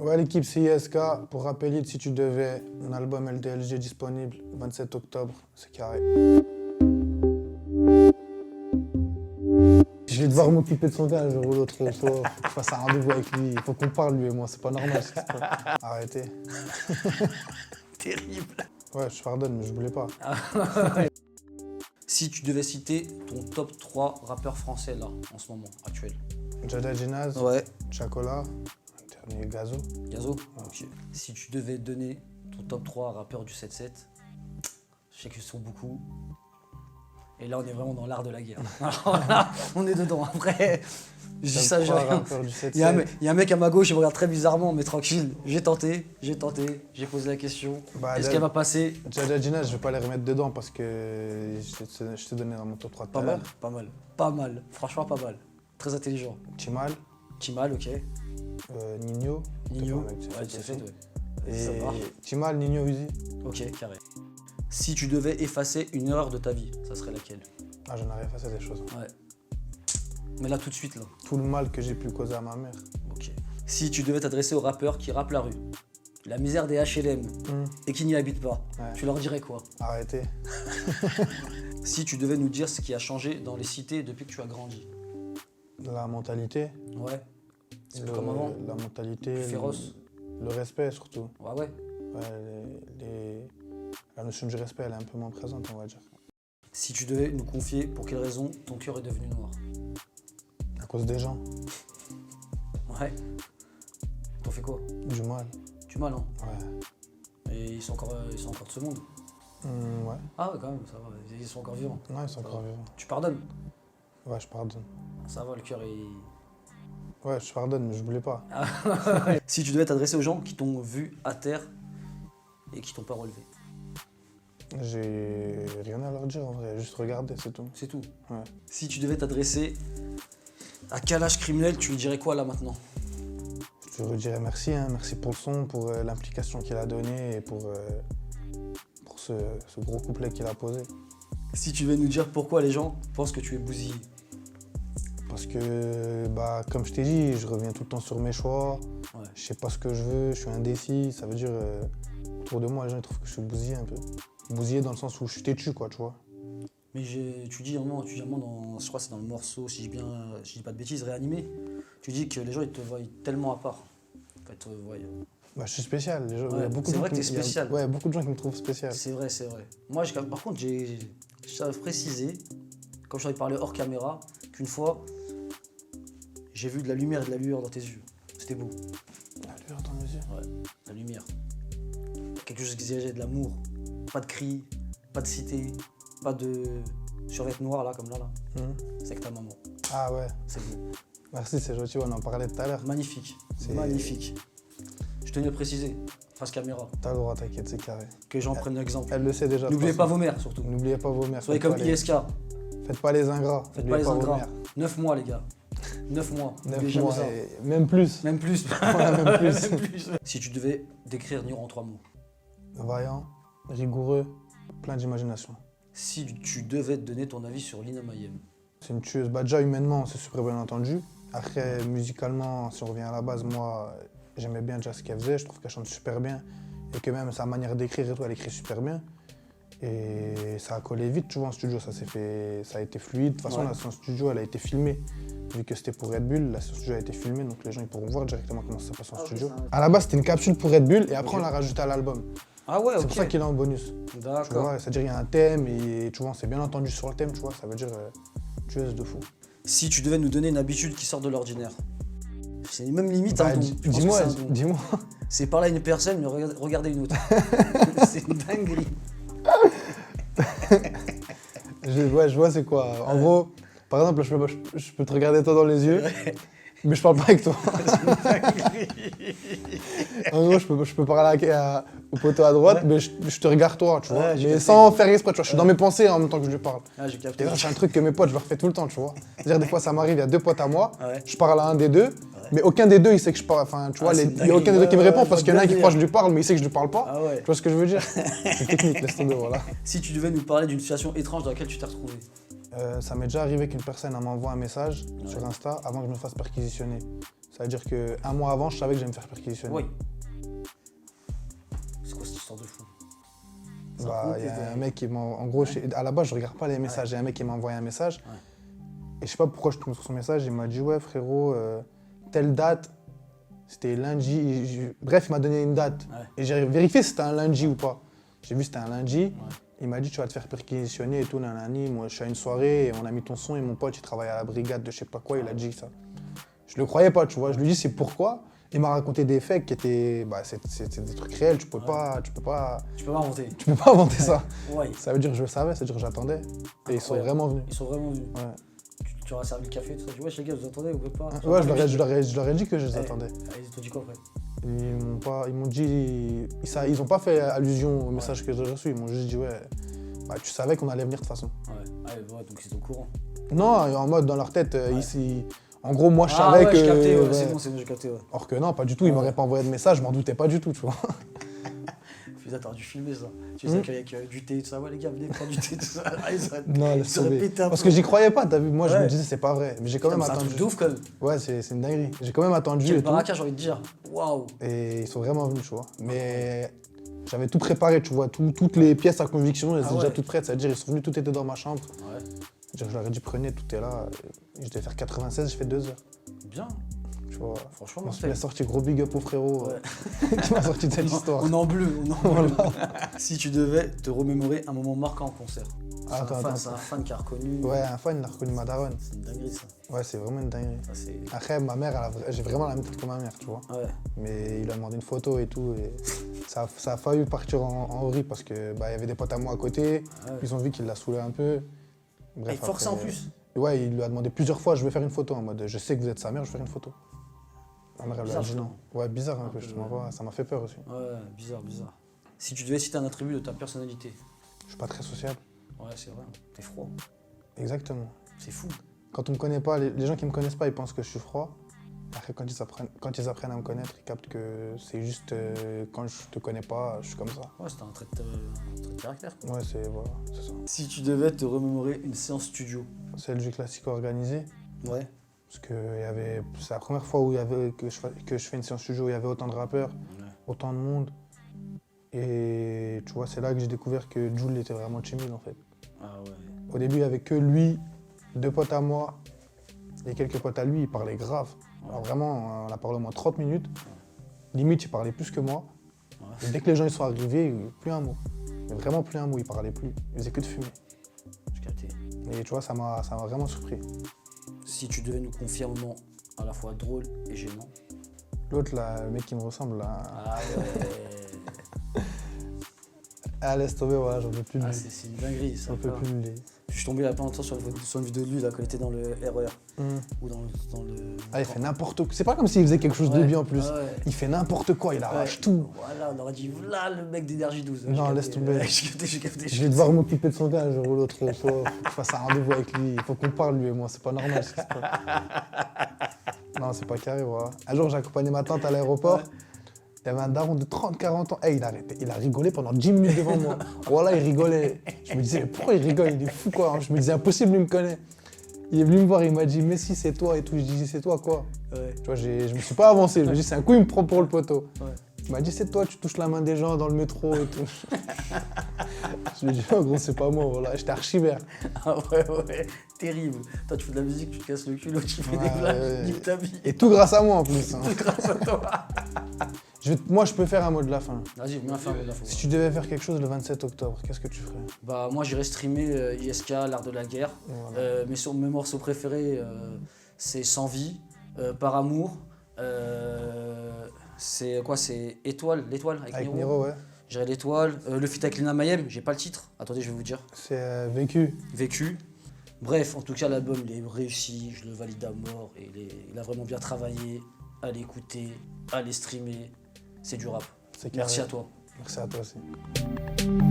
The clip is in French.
Ouais, l'équipe CISK, pour rappel, si tu devais, mon album LDLG disponible 27 octobre, c'est carré. Je vais devoir m'occuper de son gars un jour ou l'autre. Il faut que je fasse un rendez-vous avec lui. Il faut qu'on parle, lui et moi. C'est pas normal ce qui se passe. Arrêtez. Terrible. Ouais, je pardonne, mais je voulais pas. Si tu devais citer ton top 3 rappeurs français là, en ce moment, actuel. Jada Jinaz, Ouais. Chacola, dernier Gazo. Gazo. Ok. Si tu devais donner ton top 3 rappeurs du 7-7, je sais que ce sont beaucoup. Et là, on est vraiment dans l'art de la guerre. Alors là, on est dedans. Après, je dis ça, j'ai rien. Il y a un mec à ma gauche, il me regarde très bizarrement, mais tranquille. J'ai tenté, j'ai posé la question. Bah, Est-ce qu'elle va passer? Jada Jinaz, je vais pas les remettre dedans parce que je t'ai donné dans mon top 3 tout à l'heure. Pas mal. Franchement, pas mal. Très intelligent. Timal, Timal, ok. Nino. Nino, Peut-être un mec ouais, du c'est 7-7 fait, aussi. ouais. Et Ça marche. Timal, Nino, Uzi. Ok, carré. Si tu devais effacer une erreur de ta vie, ça serait laquelle? Ah, j'en arrive face à des choses. Ouais. Mais là, tout de suite, là. Tout le mal que j'ai pu causer à ma mère. Ok. Si tu devais t'adresser aux rappeurs qui rappent la rue, la misère des HLM et qui n'y habitent pas, Ouais. tu leur dirais quoi? Arrêtez. Si tu devais nous dire ce qui a changé dans les cités depuis que tu as grandi. La mentalité. Ouais. C'est plus comme avant. La mentalité. Plus féroce. Le respect surtout. Ouais, ouais. Ouais, la notion du respect, elle est un peu moins présente, on va dire. Si tu devais nous confier pour quelle raison ton cœur est devenu noir. À cause des gens. Ouais. T'en fais quoi? Du mal. Du mal, hein? Ouais. Et ils sont encore de ce monde. Ouais. Ah ouais, quand même, ça va. Ils sont encore vivants. Non, ils sont encore vivants. Tu pardonnes? Ouais, je pardonne. Ça va, le cœur est... Ouais, je pardonne, mais je voulais pas. Si tu devais t'adresser aux gens qui t'ont vu à terre et qui t'ont pas relevé. J'ai rien à leur dire en vrai, juste regarder, c'est tout. C'est tout. Ouais. Si tu devais t'adresser à Kalash criminel, tu lui dirais quoi là maintenant? Je te redirais merci, hein. Merci pour le son, pour l'implication qu'il a donnée et pour ce gros couplet qu'il a posé. Si tu devais nous dire pourquoi les gens pensent que tu es bousillé. Parce que, bah, comme je t'ai dit, je reviens tout le temps sur mes choix. Ouais. Je sais pas ce que je veux, je suis indécis. Ça veut dire, autour de moi, les gens ils trouvent que je suis bousillé un peu. Bousillé dans le sens où je suis têtu, quoi, tu vois. Mais tu dis un moment, dans, je crois que c'est dans le morceau, si je dis pas de bêtises, Réanimé, tu dis que les gens ils te voient tellement à part. En fait, Bah, je suis spécial. Les gens, Ouais, il y a beaucoup c'est de gens vrai que qui- t'es il y a- spécial. Ouais, beaucoup de gens qui me trouvent spécial. c'est vrai. Moi, par contre, je savais préciser, quand je t'avais parlé hors caméra, qu'une fois, j'ai vu de la lumière et de la lueur dans tes yeux. C'était beau. La lueur dans mes yeux. Ouais, la lumière. Quelque chose qui dirigeait de l'amour. Pas de cris, pas de cité, pas de survêt noir là, comme là. C'est avec ta maman. Ah ouais, C'est beau. merci, c'est gentil, on en parlait tout à l'heure. Magnifique. C'est- Magnifique. Je tenais à préciser, face caméra, T'as le droit, t'inquiète, c'est carré. que les gens prennent l'exemple. Elle le sait déjà. de N'oubliez toute pas façon. vos mères surtout. N'oubliez pas vos mères. Soyez faites comme pas les- ISK. Faites pas les ingrats. Faites N'oubliez pas les vos ingrats. mères. 9 mois les gars. 9 mois. N'oubliez 9 jamais mois ça. et même plus. Même plus. Ouais, même plus. Même plus. Si tu devais décrire Niro en 3 mots. Vaillant, rigoureux, plein d'imagination. Si tu devais te donner ton avis sur Lina Mayem. C'est une tueuse. Bah déjà humainement, c'est super bien entendu. Après, musicalement, si on revient à la base, moi, j'aimais bien déjà ce qu'elle faisait. Je trouve qu'elle chante super bien. Et que même sa manière d'écrire et tout, elle écrit super bien. Et ça a collé vite, tu vois, en studio. Ça a été fluide. De toute façon, Ouais. la séance studio, elle a été filmée. Vu que c'était pour Red Bull, la séance studio a été filmée. Donc les gens ils pourront voir directement comment ça passe en Ah, ok, studio. ça- À la base, c'était une capsule pour Red Bull. Et après, Ok. on l'a rajouté à l'album. Ah ouais, C'est ok. pour ça qu'il est en bonus. Tu D'accord. vois, c'est-à-dire il y a un thème et tu vois, on s'est bien entendu sur le thème, tu vois, ça veut dire tueuse de fou. Si tu devais nous donner une habitude qui sort de l'ordinaire. C'est même limite Bah, un don. Je pense que c'est un don. dis-moi. C'est parler à une personne, mais regarder une autre. C'est une dinguerie. Je vois c'est quoi. En gros, par exemple, je peux te regarder toi dans les yeux, mais je parle pas avec toi. En gros, je peux parler au poteau à droite, mais je te regarde toi, tu vois. Ouais, j'ai Mais capté. sans faire exprès, tu vois. Je suis dans mes pensées en même temps que je lui parle. Ah, j'ai Et capté. ça, c'est un truc que mes potes, je leur fais tout le temps, tu vois. C'est-à-dire, des fois, ça m'arrive, il y a deux potes à moi, Ouais. je parle à un des deux, mais aucun des deux, il sait que je parle. Enfin, tu vois, c'est il une y a aucun des deux dinguerie. qui me Ouais, répond ouais, parce je qu'il y en a vois un qui bien croit que je lui parle, mais il sait que je lui parle pas. Ah ouais. Tu vois ce que je veux dire? C'est technique, laisse tomber, voilà. Si tu devais nous parler d'une situation étrange dans laquelle tu t'es retrouvé. Ça m'est déjà arrivé qu'une personne elle m'envoie un message sur Insta avant que je me fasse perquisitionner. Ça veut dire qu'un mois avant, je savais que j'allais me faire perquisitionner. Oui. C'est quoi cette histoire de fou? Bah, il y a un mec qui m'a... En gros, à la base, je regarde pas les messages. Il y a un mec qui m'a envoyé un message. Ouais. Et je sais pas pourquoi je tombe sur son message. Il m'a dit, ouais, frérot, telle date, c'était lundi. Bref, il m'a donné une date. Ouais. Et j'ai vérifié si c'était un lundi ou pas. J'ai vu que c'était un lundi. Ouais. Il m'a dit, tu vas te faire perquisitionner et tout, nanani. Moi, je suis à une soirée et on a mis ton son et mon pote, il travaille à la brigade de je sais pas quoi. Il a dit ça. Je le croyais pas, tu vois. Je lui dis, c'est pourquoi. Il m'a raconté des faits qui étaient... Bah, c'est des trucs réels. Tu peux pas... Tu peux pas inventer. Tu peux pas inventer ça. Ouais. Ça veut dire que je le savais, ça veut dire que j'attendais. Et ils sont vraiment venus. Ils sont vraiment venus. Ouais. Tu leur as servi le café, tout ça. Tu vois, les gars, vous attendez, vous pouvez pas. Ouais, je leur ai dit que je les attendais. Ils t'ont dit quoi après? Ils m'ont dit... Ils ont pas fait allusion au message que j'ai reçu. Ils m'ont juste dit, ouais, bah, tu savais qu'on allait venir de toute façon. Ouais, donc ils étaient au courant. Non, en mode, dans leur tête, ici... En gros, moi, je Ah savais ouais, que... j'ai capté, ouais. c'est bon, j'ai capté, ouais. Or que non, pas du tout. Ils m'auraient pas envoyé de message, je m'en doutais pas du tout, tu vois. Putain, t'aurais dû filmer ça. Tu sais qu'avec du thé et tout ça, ouais les gars, venez prendre du thé, tout ça. Non, laisse tomber. Pété un Parce peu. que j'y croyais pas, t'as vu. Moi, je Ouais. me disais, c'est pas vrai. Mais j'ai quand même C'est un attendu. truc de ouf quand même. Ouais, c'est une dinguerie. J'ai quand même attendu Quel et tout. baraka, j'ai envie de dire. Waouh. Et ils sont vraiment venus, tu vois. Mais j'avais tout préparé, tu vois. Toutes les pièces à conviction, elles étaient déjà toutes prêtes. C'est-à-dire, ils sont venus, tout était dans ma chambre. Ouais. Je leur ai dit, prenez, tout est là. Je devais faire 96, je fais 2 heures. Bien. Tu vois. Franchement, On m'a sorti gros big up au frérot qui m'a sorti de cette histoire. On est en bleu, on est en bleu. Si tu devais te remémorer un moment marquant en concert. Attends. C'est un fan qui a reconnu. Ouais, un fan, il a reconnu ma daronne. C'est une dinguerie ça. Ouais, c'est vraiment une dinguerie. Ça, c'est... Après, ma mère, j'ai vraiment la même tête que ma mère, tu vois. Ouais. Mais il a demandé une photo et tout. Et ça a failli partir en vrille parce que bah, y avait des potes à moi à côté. Ouais. Ils ont vu qu'il l'a saoulé un peu. Bref, Et forcé en après, plus. Ouais, il lui a demandé plusieurs fois, je vais faire une photo en mode je sais que vous êtes sa mère, je vais faire une photo. Ma mère, elle lui a Bizarre, dit non. Ouais, bizarre un peu, peu, justement. ouais. Ouais, ça m'a fait peur aussi. Ouais, bizarre. Si tu devais citer un attribut de ta personnalité. Je suis pas très sociable. Ouais, c'est vrai. T'es froid. Exactement. C'est fou. Quand on me connaît pas, les gens qui me connaissent pas, ils pensent que je suis froid. Après, quand ils apprennent à me connaître, ils captent que c'est juste quand je te connais pas, je suis comme ça. Ouais, c'était un trait de caractère. Quoi. Ouais, c'est ça. Si tu devais te remémorer une séance studio. Celle du classique organisé. Ouais. Parce que c'est la première fois où que je fais une séance studio où il y avait autant de rappeurs, autant de monde. Et tu vois, c'est là que j'ai découvert que Jul était vraiment timide en fait. Ah ouais. Au début, il n'y avait que lui, 2 potes à moi et quelques potes à lui, il parlait grave. Alors vraiment, on a parlé au moins 30 minutes. Limite, il parlait plus que moi. Ouais. Et dès que les gens ils sont arrivés, plus un mot. Mais vraiment plus un mot, il parlait plus. Il faisait que de fumer. J'ai capté. Et tu vois, ça m'a vraiment surpris. Si tu devais nous confier un moment à la fois drôle et gênant. L'autre là, le mec qui me ressemble là. Ah ouais. Ah, laisse tomber, voilà, j'en peux plus de lui. C'est une dinguerie ça. J'en peux plus de lui. Je suis tombé il y a pas longtemps sur une vidéo de lui là, quand il était dans le RER. Ou dans le... Ah, il fait n'importe quoi. C'est pas comme s'il faisait quelque chose de bien en plus. Ouais. Il fait n'importe quoi, il arrache tout. Voilà, on aurait dit, voilà le mec d'énergie 12. Non, laisse tomber. J'ai capté. Je vais devoir m'occuper de son gars un jour ou l'autre. Faut que je fasse un rendez-vous avec lui. Il faut qu'on parle, lui et moi. C'est pas normal ce qui se passe. Non, c'est pas carré, voilà. Un jour, j'ai accompagné ma tante à l'aéroport. Il y avait un daron de 30-40 ans. Hey, il a rigolé pendant 10 minutes devant moi. Voilà, il rigolait. Je me disais, mais pourquoi il rigole? Il est fou, quoi. Je me disais, impossible, il me connaît. Il est venu me voir, il m'a dit, mais si, c'est toi et tout. Je dis, c'est toi quoi? Ouais. Tu vois, je me suis pas avancé. Je me dis, c'est un coup, il me prend pour le poteau. Ouais. Il m'a dit, c'est toi, tu touches la main des gens dans le métro et tout. Je lui ai dit, oh gros, c'est pas moi, voilà. J'étais archi vert. Ah ouais, terrible. Toi, tu fais de la musique, tu te casses le cul, l'autre, tu fais des blagues, nique ta vie. Et tout grâce à moi en plus. Hein. Grâce à toi. Moi, je peux faire un mot de la fin. Vas-y, mets un fin mot de la fin. Si tu devais faire quelque chose le 27 octobre, qu'est-ce que tu ferais? Bah, moi, j'irais streamer ISK, l'art de la guerre. Voilà. Mes morceaux préférés, c'est Sans vie, Par amour. C'est quoi? C'est Étoile, l'étoile avec Avec Niro. Niro, ouais. J'irais l'étoile. Le feat avec Lina Mayem, j'ai pas le titre. Attendez, je vais vous dire. C'est vécu. Vécu. Bref, en tout cas, l'album, il est réussi, je le valide à mort. Et il a vraiment bien travaillé. Allez écouter, allez streamer. C'est du rap. C'est Merci carré. à toi. Merci à toi aussi.